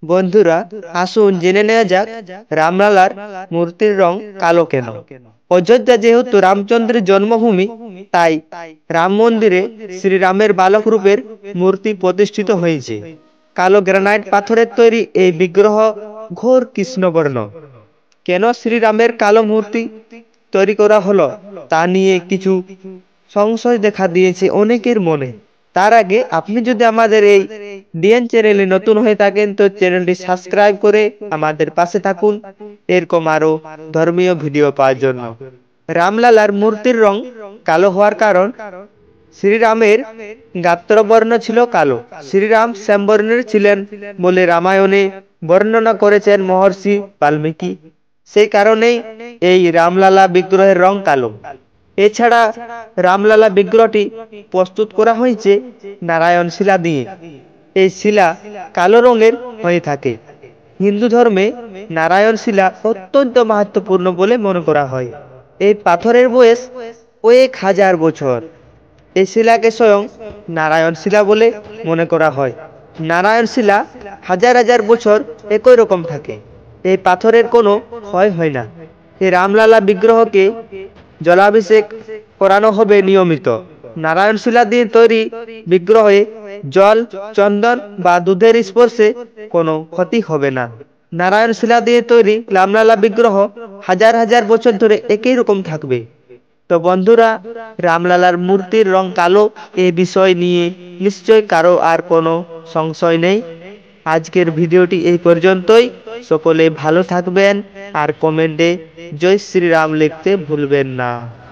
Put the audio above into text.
বন্ধুরা, আসুন জেনে নেওয়া যাক রামলালার মূর্তির রং কালো কেন। অযোধ্যা যেহেতু রামচন্দ্রের জন্মভূমি, তাই রাম মন্দিরে শ্রীরামের বালক রূপের মূর্তি প্রতিষ্ঠিত হয়েছে। কালো গ্রানাইট পাথরের তৈরি এই বিগ্রহ ঘোর কৃষ্ণবর্ণ। কেন শ্রীরামের কালো মূর্তি তৈরি করা হলো তা নিয়ে কিছু সংশয় দেখা দিয়েছে অনেকের মনে। তার আগে আপনি যদি আমাদের এই ডিএন চ্যানেলে নতুন হয়ে থাকেন তো চ্যানেলটি সাবস্ক্রাইব করে আমাদের পাশে থাকুন এরকম আরো ধর্মীয় ভিডিও পাওয়ার জন্য। রামলালার মূর্তির রং কালো হওয়ার কারণ, শ্রীরামের গাত্রবর্ণ ছিল কালো। শ্রীরাম শ্যামবর্ণের ছিলেন বলে রামায়ণে বর্ণনা করেছেন মহর্ষি বাল্মীকি। সেই কারণেই এই রামলালা বিগ্রহের রং কালো। এছাড়া রামলালা বিগ্রহটি প্রস্তুত করা হয়েছে নারায়ণ শিলা দিয়ে। এই শিলা কালো রঙের হয়ে থাকে। হিন্দু ধর্মে নারায়ণ শিলা অত্যন্ত মাহাত্ম্যপূর্ণ বলে মনে করা হয়। এই পাথরের বয়স কয়েক হাজার বছর। এই শিলাকে স্বয়ং নারায়ণ শিলা বলে মনে করা হয়। নারায়ণ শিলা হাজার হাজার বছর একই রকম থাকে। এই পাথরের কোনো ক্ষয় হয় না। এই রামলালা বিগ্রহকে জলাভিষেক করানো হবে নিয়মিত। নারায়ণ শিলা দিয়ে তৈরি বিগ্রহে জল, চন্দন বা দুধের স্পর্শে কোনো ক্ষতি হবে না। নারায়ণ শিলা দিয়ে তৈরি রামলালা বিগ্রহ হাজার হাজার বছর ধরে একই রকম থাকবে। তো বন্ধুরা, রামলালার মূর্তির রং কালো এই বিষয় নিয়ে নিশ্চয় কারো আর কোনো সংশয় নেই। আজকের ভিডিওটি এই পর্যন্তই। সকলে ভালো থাকবেন আর কমেন্টে জয় শ্রীরাম লিখতে ভুলবেন না।